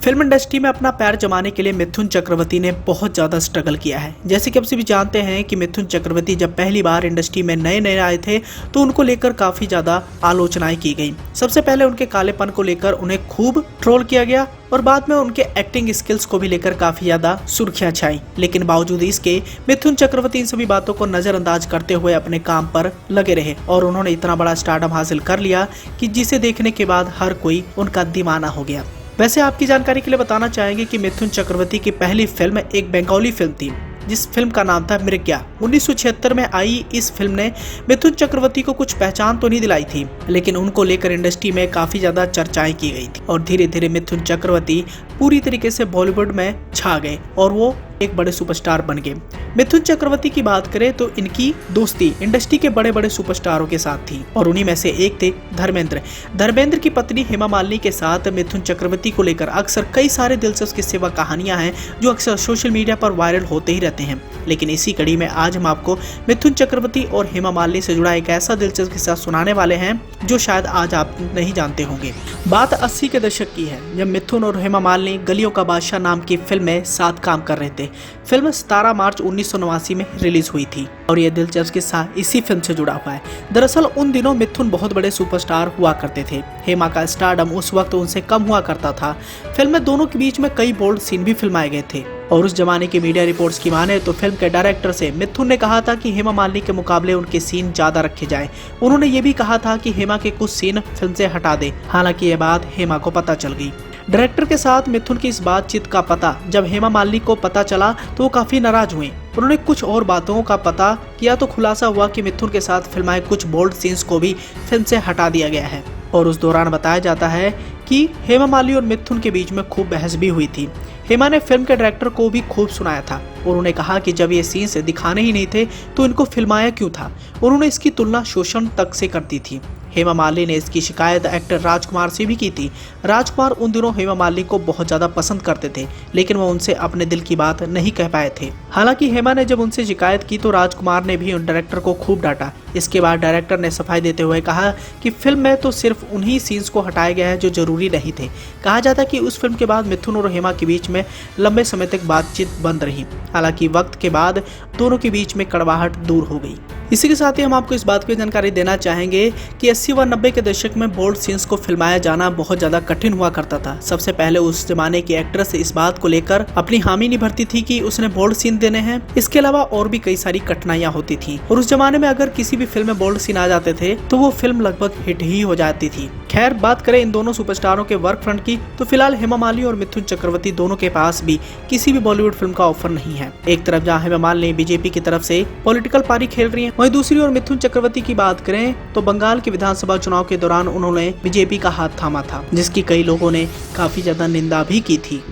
Film industry में अपना पैर जमाने के लिए मिथुन चक्रवर्ती ने बहुत ज़्यादा स्ट्रगल किया है। जैसे कि आप सभी जानते हैं कि मिथुन चक्रवर्ती जब पहली बार इंडस्ट्री में नए नए आए थे तो उनको लेकर काफ़ी ज़्यादा आलोचनाएं की गई। सबसे पहले उनके कालेपन को लेकर उन्हें खूब ट्रोल किया गया और बाद में उनके एक्टिंग स्किल्स को भी लेकर काफ़ी ज़्यादा सुर्खियां छाई। लेकिन बावजूद इसके मिथुन चक्रवर्ती इन सभी बातों को नज़रअंदाज करते हुए अपने काम पर लगे रहे और उन्होंने इतना बड़ा स्टारडम हासिल कर लिया कि जिसे देखने के बाद हर कोई उनका दीवाना हो गया। वैसे आपकी जानकारी के लिए बताना चाहेंगे कि मिथुन चक्रवर्ती की पहली फिल्म एक बंगाली फिल्म थी जिस फिल्म का नाम था मृग्या। 1976 में आई इस फिल्म ने मिथुन चक्रवर्ती को कुछ पहचान तो नहीं दिलाई थी, लेकिन उनको लेकर इंडस्ट्री में काफी ज्यादा चर्चाएं की गई थी और धीरे धीरे मिथुन चक्रवर्ती पूरी तरीके से बॉलीवुड में छा गए और वो एक बड़े सुपरस्टार बन गए। मिथुन चक्रवर्ती की बात करें तो इनकी दोस्ती इंडस्ट्री के बड़े बड़े सुपरस्टारों के साथ थी और उन्हीं में से एक थे धर्मेंद्र की पत्नी हेमा मालिनी के साथ मिथुन चक्रवर्ती को लेकर अक्सर कई सारे दिलचस्प किस्से व कहानियां हैं जो अक्सर सोशल मीडिया पर वायरल होते ही रहते हैं। लेकिन इसी कड़ी में आज हम आपको मिथुन चक्रवर्ती और हेमा मालिनी से जुड़ा एक ऐसा दिलचस्प किस्सा सुनाने वाले हैं जो शायद आज आप नहीं जानते होंगे। बात 80 के दशक की है जब मिथुन और हेमा मालिनी गलियों का बादशाह नाम की फिल्म में साथ काम कर रहे थे। फिल्म 17 मार्च 1989 में रिलीज हुई थी और यह दिलचस्प किस्सा इसी फिल्म से जुड़ा हुआ है। दरअसल उन दिनों मिथुन बहुत बड़े सुपरस्टार हुआ करते थे। हेमा का स्टारडम उस वक्त उनसे कम हुआ करता था। फिल्म में दोनों के बीच में कई बोल्ड सीन भी फिल्माए गए थे और उस जमाने की मीडिया रिपोर्ट्स की माने तो फिल्म के डायरेक्टर से मिथुन ने कहा था कि हेमा मालिनी के मुकाबले उनके सीन ज्यादा रखे जाएं। उन्होंने ये भी कहा था कि हेमा के कुछ सीन फिल्म से हटा दे। हालांकि ये बात हेमा को पता चल गई। डायरेक्टर के साथ मिथुन की इस बातचीत का पता जब हेमा मालिनी को पता चला तो वो काफी नाराज हुए। उन्होंने कुछ और बातों का पता किया तो खुलासा हुआ कि मिथुन के साथ फिल्माए कुछ बोल्ड सीन्स को भी फिल्म से हटा दिया गया है और उस दौरान बताया जाता है कि हेमा मालिनी और मिथुन के बीच में खूब बहस भी हुई थी। हेमा ने फिल्म के डायरेक्टर को भी खूब सुनाया था और उन्होंने कहा कि जब ये सीन्स दिखाने ही नहीं थे तो इनको फिल्माया क्यों था। उन्होंने इसकी तुलना शोषण तक से कर दी थी। हेमा मालिनी ने इसकी शिकायत एक्टर राजकुमार से भी की थी। राजकुमार उन दिनों हेमा मालिनी को बहुत ज्यादा पसंद करते थे लेकिन वो उनसे अपने दिल की बात नहीं कह पाए थे। हालांकि हेमा ने जब उनसे शिकायत की तो राजकुमार ने भी उन डायरेक्टर को खूब डांटा। इसके बाद डायरेक्टर ने सफाई देते हुए कहा कि फिल्म में तो सिर्फ उन्हीं सीन्स को हटाया गया है जो जरूरी नहीं थे। कहा जाता है कि उस फिल्म के बाद मिथुन और हेमा के बीच में लंबे समय तक बातचीत बंद रही। हालांकि वक्त के बाद दोनों के बीच में कड़वाहट दूर हो गई। इसी के साथ ही हम आपको इस बात की जानकारी देना चाहेंगे कि 80 व 90 के दशक में बोल्ड सीन्स को फिल्माया जाना बहुत ज्यादा कठिन हुआ करता था। सबसे पहले उस जमाने की एक्ट्रेस इस बात को लेकर अपनी हामी नहीं भरती थी कि उसने बोल्ड सीन देने हैं। इसके अलावा और भी कई सारी कठिनाइयां होती थी और उस जमाने में अगर किसी भी फिल्म में बोल्ड सीन आ जाते थे तो वो फिल्म लगभग हिट ही हो जाती थी। खैर, बात करें इन दोनों सुपरस्टारों के वर्क फ्रंट की तो फिलहाल हेमा मालिनी और मिथुन चक्रवर्ती दोनों के पास भी किसी भी बॉलीवुड फिल्म का ऑफर नहीं है। एक तरफ जहां हेमा मालिनी बीजेपी की तरफ से पॉलिटिकल पारी खेल रही हैं, वहीं दूसरी ओर मिथुन चक्रवर्ती की बात करें तो बंगाल के विधानसभा चुनाव के दौरान उन्होंने बीजेपी का हाथ थामा था जिसकी कई लोगों ने काफी ज्यादा निंदा भी की थी।